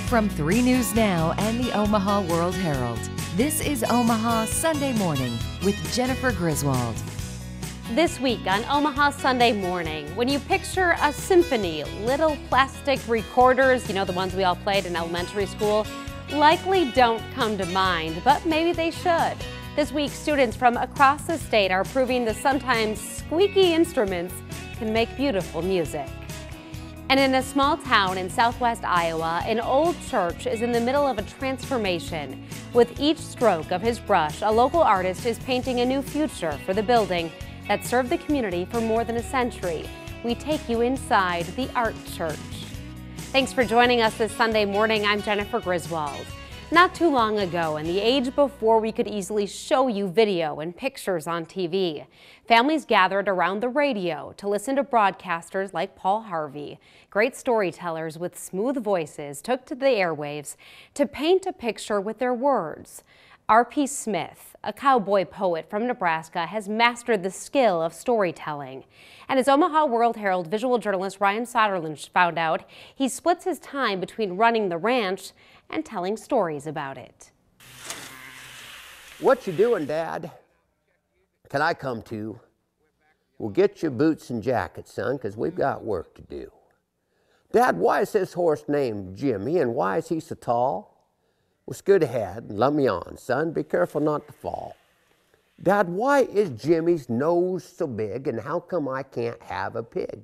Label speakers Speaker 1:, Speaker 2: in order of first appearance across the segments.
Speaker 1: From 3 News Now and the Omaha World-Herald, this is Omaha Sunday Morning with Jennifer Griswold.
Speaker 2: This week on Omaha Sunday Morning, when you picture a symphony, little plastic recorders, you know, the ones we all played in elementary school, likely don't come to mind, but maybe they should. This week, students from across the state are proving the sometimes squeaky instruments can make beautiful music. And in a small town in southwest Iowa, an old church is in the middle of a transformation. With each stroke of his brush, a local artist is painting a new future for the building that served the community for more than a century. We take you inside the art church. Thanks for joining us this Sunday morning. I'm Jennifer Griswold. Not too long ago, in the age before we could easily show you video and pictures on TV, families gathered around the radio to listen to broadcasters like Paul Harvey. Great storytellers with smooth voices took to the airwaves to paint a picture with their words. R.P. Smith, a cowboy poet from Nebraska, has mastered the skill of storytelling. And as Omaha World-Herald visual journalist Ryan Soderlund found out, he splits his time between running the ranch and telling stories about it.
Speaker 3: What you doing, Dad? Can I come too? Well, get your boots and jacket, son, because we've got work to do. Dad, why is this horse named Jimmy, and why is he so tall? Well, scoot ahead and let me on, son. Be careful not to fall. Dad, why is Jimmy's nose so big, and how come I can't have a pig?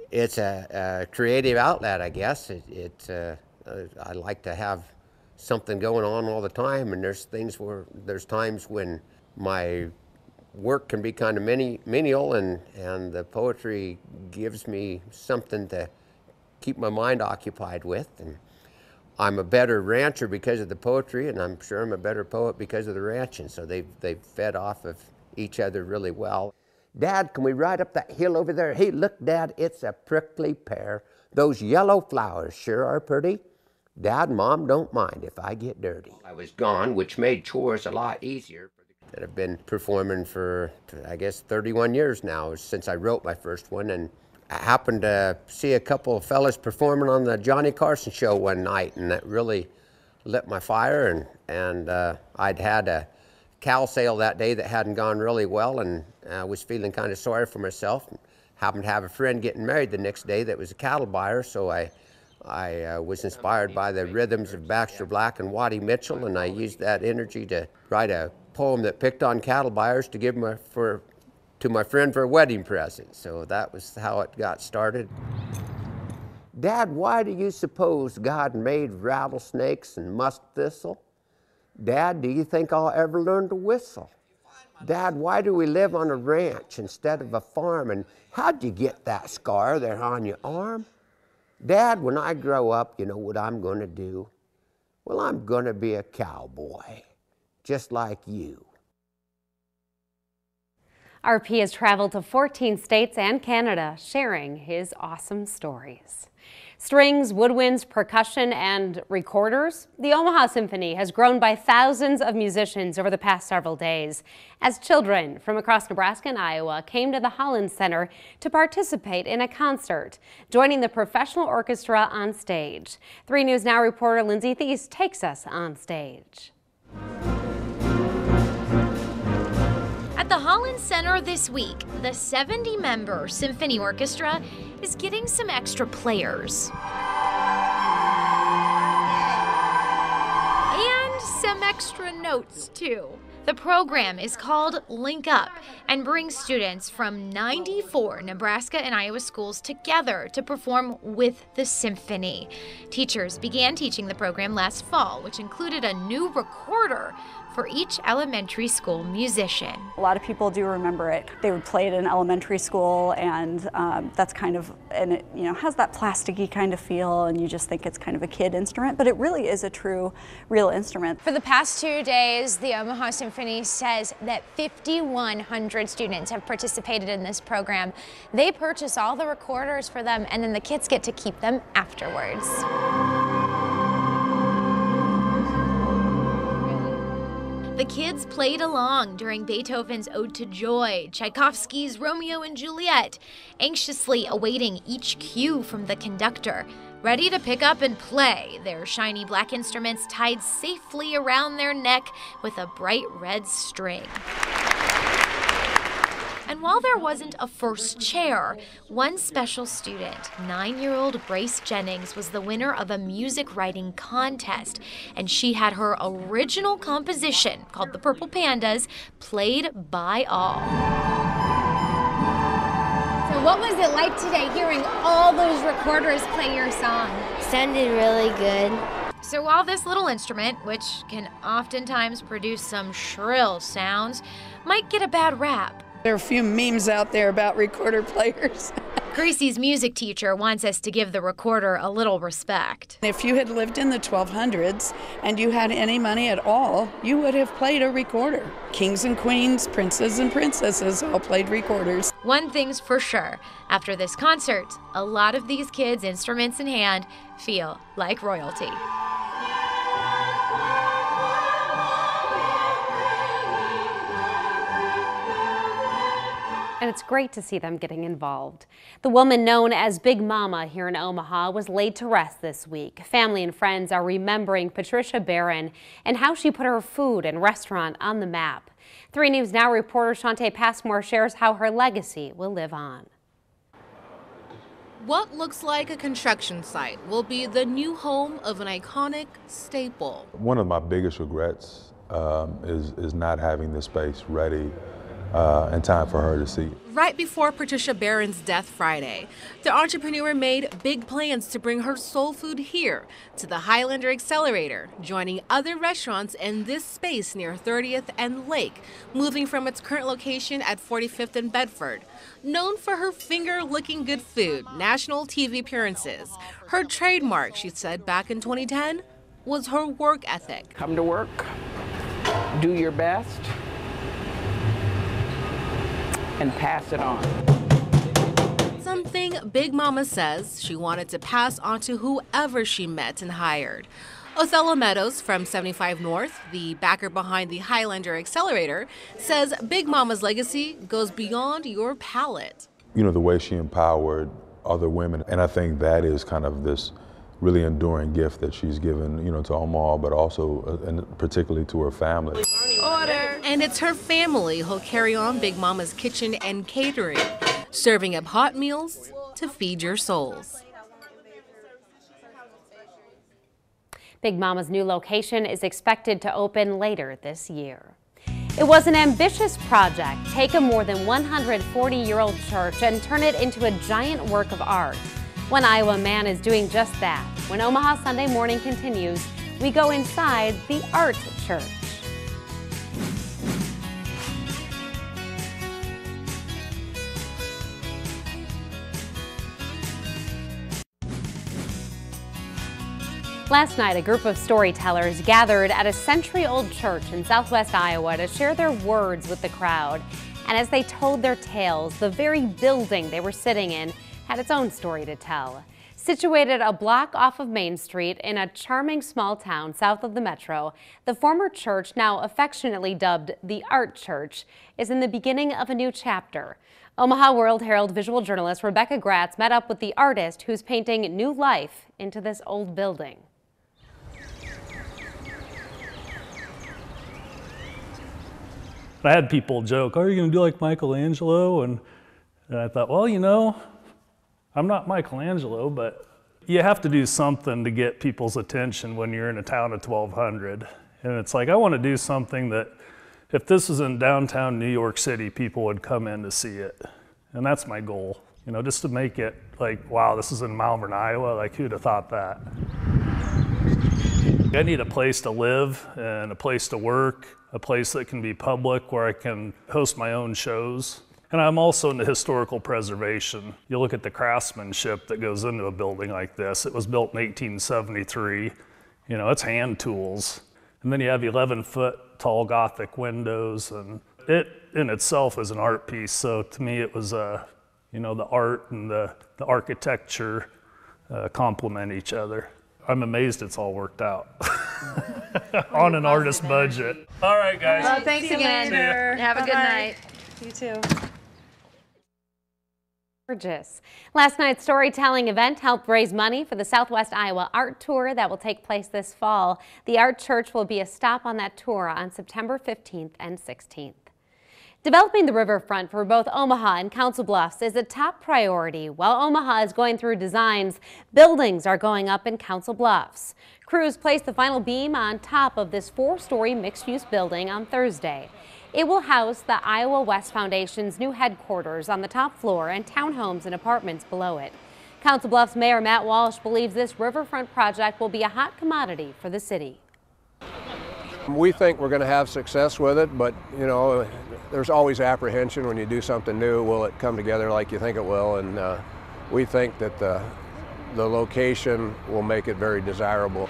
Speaker 3: It's a creative outlet, I guess. I like to have something going on all the time, and there's times when my work can be kind of menial, and the poetry gives me something to keep my mind occupied with. And I'm a better rancher because of the poetry, and I'm sure I'm a better poet because of the ranching. So they've fed off of each other really well. Dad, can we ride up that hill over there? Hey, look, Dad, it's a prickly pear. Those yellow flowers sure are pretty. Dad and Mom don't mind if I get dirty. I was gone, which made chores a lot easier. I've been performing for, I guess, 31 years now, since I wrote my first one. And I happened to see a couple of fellas performing on the Johnny Carson show one night, and that really lit my fire. And I'd had a cow sale that day that hadn't gone really well, and I was feeling kind of sorry for myself. Happened to have a friend getting married the next day that was a cattle buyer, so I was inspired by the rhythms of Baxter Black and Waddy Mitchell, and I used that energy to write a poem that picked on cattle buyers to give to my friend for a wedding present. So that was how it got started. Dad, why do you suppose God made rattlesnakes and musk thistle? Dad, do you think I'll ever learn to whistle? Dad, why do we live on a ranch instead of a farm? And how'd you get that scar there on your arm? Dad, when I grow up, you know what I'm going to do? Well, I'm going to be a cowboy, just like you.
Speaker 2: RP has traveled to 14 states and Canada, sharing his awesome stories. Strings, woodwinds, percussion, and recorders. The Omaha Symphony has grown by thousands of musicians over the past several days as children from across Nebraska and Iowa came to the Hollins Center to participate in a concert, joining the professional orchestra on stage. 3 News Now reporter Lindsay Thies takes us on stage.
Speaker 4: At the Hollins Center this week, the 70-member symphony orchestra is getting some extra players. And some extra notes, too. The program is called Link Up and brings students from 94 Nebraska and Iowa schools together to perform with the symphony. Teachers began teaching the program last fall, which included a new recorder for each elementary school musician.
Speaker 5: A lot of people do remember it. They would play it in elementary school, and that's kind of, and it has that plasticky kind of feel, and you just think it's kind of a kid instrument, but it really is a true, real instrument.
Speaker 6: For the past 2 days, the Omaha Symphony says that 5,100 students have participated in this program. They purchase all the recorders for them, and then the kids get to keep them afterwards.
Speaker 4: The kids played along during Beethoven's Ode to Joy, Tchaikovsky's Romeo and Juliet, anxiously awaiting each cue from the conductor, ready to pick up and play, their shiny black instruments tied safely around their neck with a bright red string. And while there wasn't a first chair, one special student, 9-year-old Grace Jennings, was the winner of a music writing contest, and she had her original composition, called The Purple Pandas, played by all.
Speaker 6: So what was it like today hearing all those recorders play your song?
Speaker 7: Sounded really good.
Speaker 4: So while this little instrument, which can oftentimes produce some shrill sounds, might get a bad rap,
Speaker 8: there are a few memes out there about recorder players.
Speaker 4: Gracie's music teacher wants us to give the recorder a little respect.
Speaker 8: If you had lived in the 1200s and you had any money at all, you would have played a recorder. Kings and queens, princes and princesses all played recorders.
Speaker 4: One thing's for sure, after this concert, a lot of these kids, instruments in hand, feel like royalty.
Speaker 2: And it's great to see them getting involved. The woman known as Big Mama here in Omaha was laid to rest this week. Family and friends are remembering Patricia Barron and how she put her food and restaurant on the map. 3 News Now reporter Shantae Passmore shares how her legacy will live on.
Speaker 9: What looks like a construction site will be the new home of an iconic staple.
Speaker 10: One of my biggest regrets is not having this space ready in time for her to see.
Speaker 9: Right before Patricia Barron's death Friday, the entrepreneur made big plans to bring her soul food here to the Highlander Accelerator, joining other restaurants in this space near 30th and Lake, moving from its current location at 45th and Bedford. Known for her finger-licking good food, national TV appearances, her trademark, she said back in 2010, was her work ethic.
Speaker 11: Come to work, do your best, and pass it on.
Speaker 9: Something Big Mama says she wanted to pass on to whoever she met and hired. Othello Meadows from 75 North, the backer behind the Highlander Accelerator, says Big Mama's legacy goes beyond your palate.
Speaker 10: You know, the way she empowered other women, and I think that is kind of this really enduring gift that she's given, you know, to Omaha, but also and particularly to her family.
Speaker 9: Order. And it's her family who'll carry on Big Mama's kitchen and catering, serving up hot meals to feed your souls.
Speaker 2: Big Mama's new location is expected to open later this year. It was an ambitious project. Take a more than 140-year-old church and turn it into a giant work of art. One Iowa man is doing just that. When Omaha Sunday Morning continues, we go inside the Art Church. Last night, a group of storytellers gathered at a century-old church in southwest Iowa to share their words with the crowd. And as they told their tales, the very building they were sitting in had its own story to tell. Situated a block off of Main Street in a charming small town south of the metro, the former church, now affectionately dubbed the Art Church, is in the beginning of a new chapter. Omaha World-Herald visual journalist Rebecca Gratz met up with the artist who's painting new life into this old building.
Speaker 12: I had people joke, "Oh, are you going to do like Michelangelo?" And I thought, well, you know, I'm not Michelangelo, but you have to do something to get people's attention when you're in a town of 1,200. And it's like, I want to do something that if this was in downtown New York City, people would come in to see it. And that's my goal, you know, just to make it like, wow, this is in Malvern, Iowa. Like, who'd have thought that? I need a place to live and a place to work, a place that can be public where I can host my own shows. And I'm also into historical preservation. You look at the craftsmanship that goes into a building like this. It was built in 1873. You know, it's hand tools. And then you have 11-foot tall Gothic windows, and it in itself is an art piece. So to me, it was, you know, the art and the architecture complement each other. I'm amazed it's all worked out on an artist budget. All right, guys.
Speaker 4: Well, thanks again.
Speaker 12: See ya.
Speaker 4: Have a good night.
Speaker 5: You too.
Speaker 2: Gorgeous. Last night's storytelling event helped raise money for the Southwest Iowa Art Tour that will take place this fall. The Art Church will be a stop on that tour on September 15th and 16th. Developing the riverfront for both Omaha and Council Bluffs is a top priority. While Omaha is going through designs, buildings are going up in Council Bluffs. Crews placed the final beam on top of this 4-story mixed-use building on Thursday. It will house the Iowa West Foundation's new headquarters on the top floor and townhomes and apartments below it. Council Bluffs Mayor Matt Walsh believes this riverfront project will be a hot commodity for the city.
Speaker 13: We think we're going to have success with it, but you know, there's always apprehension when you do something new. Will it come together like you think it will? And we think that the location will make it very desirable.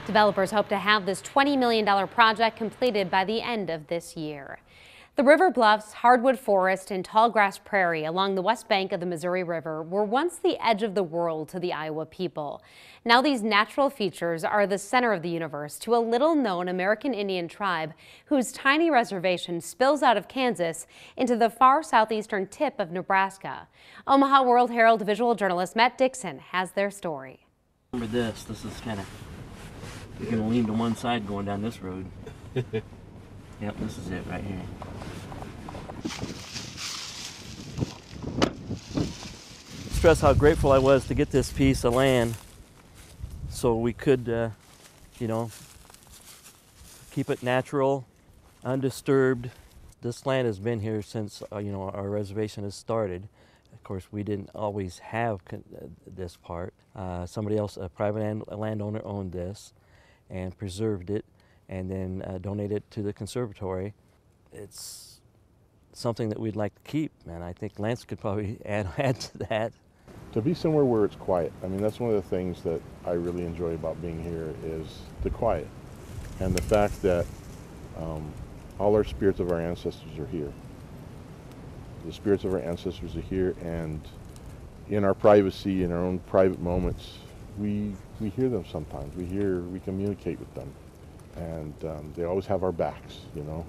Speaker 2: Developers hope to have this $20 million project completed by the end of this year. The river bluffs, hardwood forest, and tallgrass prairie along the west bank of the Missouri River were once the edge of the world to the Iowa people. Now these natural features are the center of the universe to a little-known American Indian tribe whose tiny reservation spills out of Kansas into the far southeastern tip of Nebraska. Omaha World-Herald visual journalist Matt Dixon has their story.
Speaker 14: Remember this is kind of, you're going to lean to one side going down this road. Yep, this is it right here. Stress how grateful I was to get this piece of land so we could, you know, keep it natural, undisturbed. This land has been here since, you know, our reservation has started. Of course, we didn't always have this part. Somebody else, a private landowner, owned this and preserved it and then donated it to the conservatory. It's something that we'd like to keep, and I think Lance could probably add to that.
Speaker 10: To be somewhere where it's quiet, I mean, that's one of the things that I really enjoy about being here is the quiet and the fact that all our spirits of our ancestors are here. The spirits of our ancestors are here, and in our privacy, in our own private moments, we hear them sometimes. We communicate with them, and they always have our backs, you know.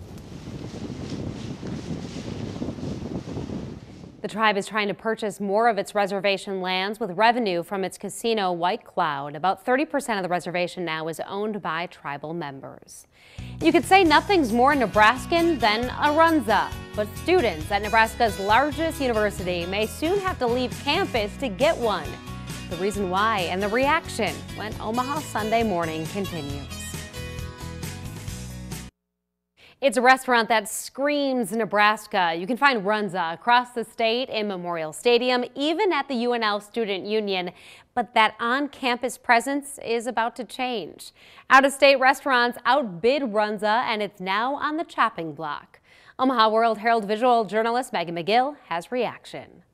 Speaker 2: The tribe is trying to purchase more of its reservation lands with revenue from its casino White Cloud. About 30% of the reservation now is owned by tribal members. You could say nothing's more Nebraskan than a runza, but students at Nebraska's largest university may soon have to leave campus to get one. The reason why and the reaction when Omaha Sunday Morning continues. It's a restaurant that screams Nebraska. You can find runza across the state in Memorial Stadium, even at the UNL Student Union. But that on-campus presence is about to change. Out-of-state restaurants outbid runza, and it's now on the chopping block. Omaha World-Herald visual journalist Megan McGill has reaction.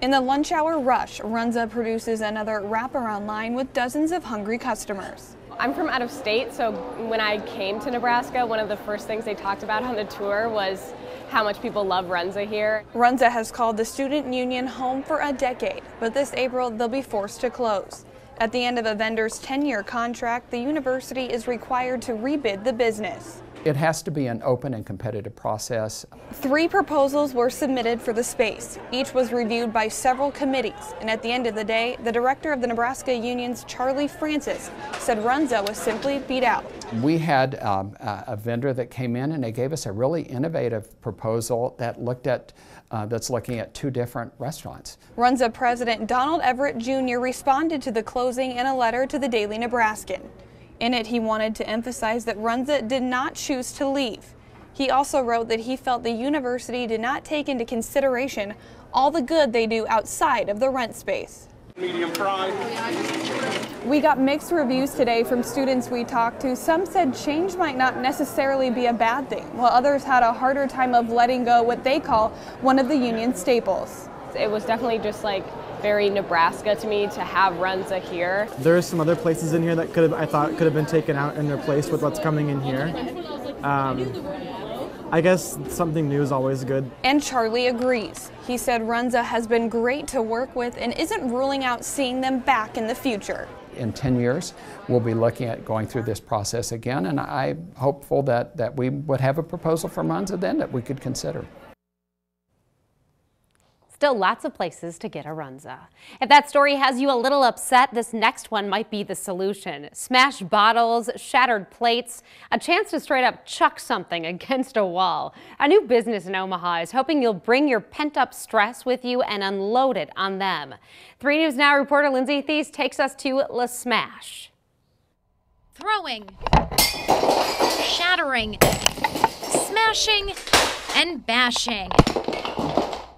Speaker 15: In the lunch hour rush, runza produces another wraparound line with dozens of hungry customers.
Speaker 16: I'm from out of state, so when I came to Nebraska, one of the first things they talked about on the tour was how much people love runza here.
Speaker 15: Runza has called the student union home for a decade, but this April they'll be forced to close. At the end of a vendor's 10-year contract, the university is required to rebid the business.
Speaker 17: It has to be an open and competitive process.
Speaker 15: 3 proposals were submitted for the space. Each was reviewed by several committees, and at the end of the day, the director of the Nebraska Union's Charlie Francis said runza was simply beat out.
Speaker 17: We had a vendor that came in and they gave us a really innovative proposal that looked at that's looking at 2 different restaurants.
Speaker 15: Runza President Donald Everett Jr. responded to the closing in a letter to the Daily Nebraskan. In it, he wanted to emphasize that runza did not choose to leave. He also wrote that he felt the university did not take into consideration all the good they do outside of the rent space.
Speaker 18: Medium fry.
Speaker 15: We got mixed reviews today from students we talked to. Some said change might not necessarily be a bad thing, while others had a harder time of letting go what they call one of the union staples.
Speaker 16: It was definitely just like very Nebraska to me to have runza here.
Speaker 19: There's some other places in here that I thought could have been taken out and replaced with what's coming in here. I guess something new is always good.
Speaker 15: And Charlie agrees. He said runza has been great to work with and isn't ruling out seeing them back in the future.
Speaker 17: In 10 years, we'll be looking at going through this process again, and I'm hopeful that we would have a proposal from runza then that we could consider.
Speaker 2: Still lots of places to get a runza. If that story has you a little upset, this next one might be the solution. Smashed bottles, shattered plates, a chance to straight up chuck something against a wall. A new business in Omaha is hoping you'll bring your pent-up stress with you and unload it on them. 3 News Now reporter Lindsay Thies takes us to La Smash.
Speaker 4: Throwing, shattering, smashing, and bashing.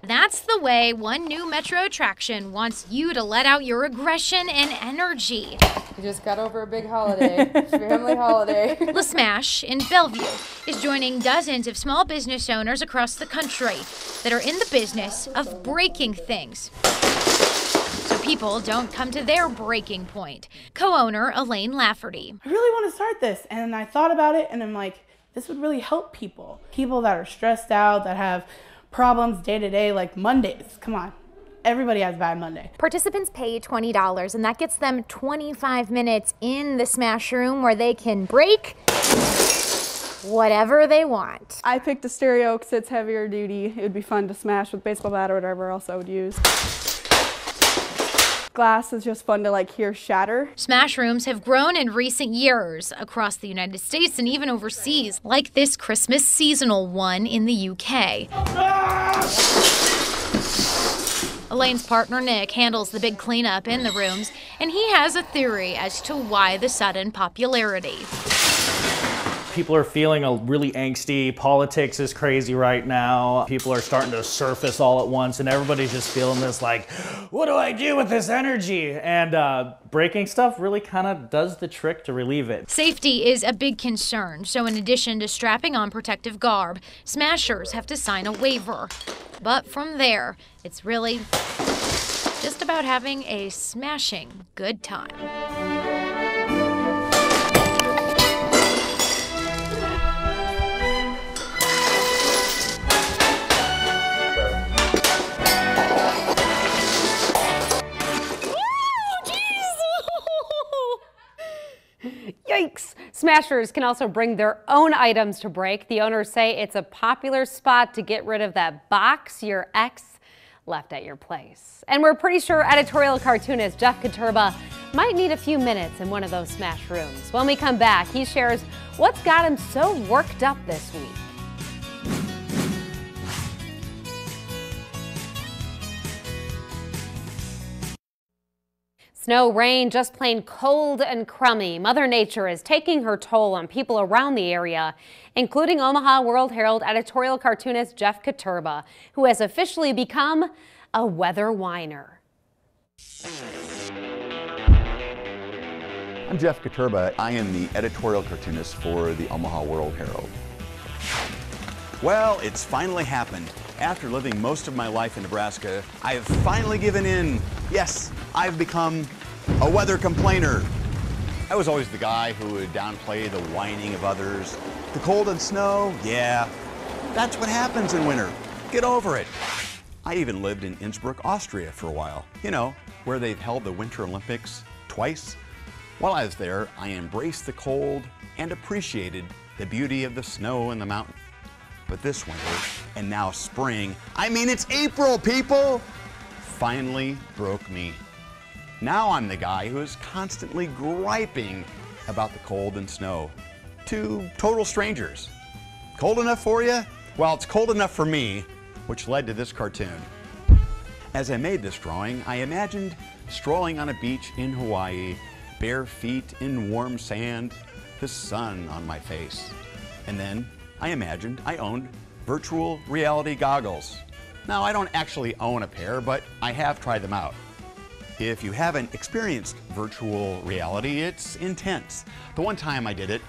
Speaker 4: That's the way one new metro attraction wants you to let out your aggression and energy.
Speaker 18: We just got over a big holiday, family holiday.
Speaker 4: La Smash in Bellevue is joining dozens of small business owners across the country that are in the business of breaking things, so people don't come to their breaking point. Co-owner Elaine Lafferty.
Speaker 20: I really want to start this, and I thought about it, and I'm like, this would really help people that are stressed out, that have problems day to day, like Mondays. Come on, everybody has a bad Monday.
Speaker 6: Participants pay $20, and that gets them 25 minutes in the Smash Room where they can break whatever they want.
Speaker 21: I picked a stereo because it's heavier duty. It would be fun to smash with baseball bat or whatever else I would use. Glass is just fun to like hear shatter.
Speaker 4: Smash rooms have grown in recent years across the United States and even overseas, like this Christmas seasonal one in the UK. Elaine's partner Nick handles the big cleanup in the rooms, and he has a theory as to why the sudden popularity.
Speaker 22: People are feeling a really angsty. Politics is crazy right now. People are starting to surface all at once, and everybody's just feeling this like, what do I do with this energy? And breaking stuff really kind of does the trick to relieve it.
Speaker 4: Safety is a big concern, so in addition to strapping on protective garb, smashers have to sign a waiver. But from there, it's really just about having a smashing good time.
Speaker 2: Yikes! Smashers can also bring their own items to break. The owners say it's a popular spot to get rid of that box your ex left at your place. And we're pretty sure editorial cartoonist Jeff Katurba might need a few minutes in one of those smash rooms. When we come back, he shares what's got him so worked up this week. Snow, rain, just plain cold and crummy. Mother Nature is taking her toll on people around the area, including Omaha World-Herald editorial cartoonist Jeff Katurba, who has officially become a weather whiner.
Speaker 23: I'm Jeff Katurba. I am the editorial cartoonist for the Omaha World-Herald. Well, it's finally happened. After living most of my life in Nebraska, I have finally given in. Yes, I've become a weather complainer. I was always the guy who would downplay the whining of others. The cold and snow, yeah, that's what happens in winter. Get over it. I even lived in Innsbruck, Austria for a while. You know, where they've held the Winter Olympics twice. While I was there, I embraced the cold and appreciated the beauty of the snow and the mountain. But this winter, and now spring, I mean it's April, people, finally broke me. Now I'm the guy who is constantly griping about the cold and snow to total strangers. Cold enough for you? Well, it's cold enough for me, which led to this cartoon. As I made this drawing, I imagined strolling on a beach in Hawaii, bare feet in warm sand, the sun on my face. And then I imagined I owned virtual reality goggles. Now, I don't actually own a pair, but I have tried them out. If you haven't experienced virtual reality, it's intense. The one time I did it,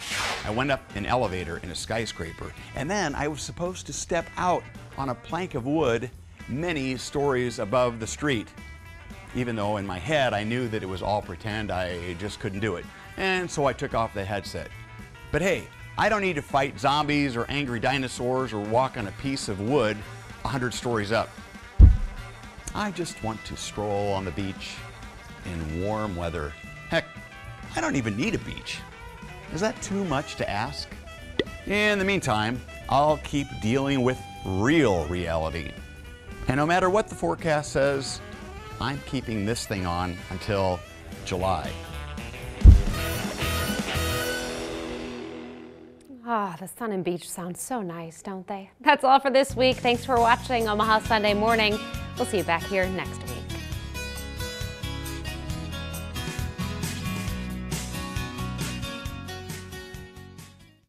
Speaker 23: I went up an elevator in a skyscraper, and then I was supposed to step out on a plank of wood many stories above the street. Even though in my head I knew that it was all pretend, I just couldn't do it. And so I took off the headset. But hey, I don't need to fight zombies or angry dinosaurs or walk on a piece of wood 100 stories up. I just want to stroll on the beach in warm weather. Heck, I don't even need a beach. Is that too much to ask? In the meantime, I'll keep dealing with real reality. And no matter what the forecast says, I'm keeping this thing on until July.
Speaker 2: Ah, the sun and beach sound so nice, don't they? That's all for this week. Thanks for watching Omaha Sunday Morning. We'll see you back here next week.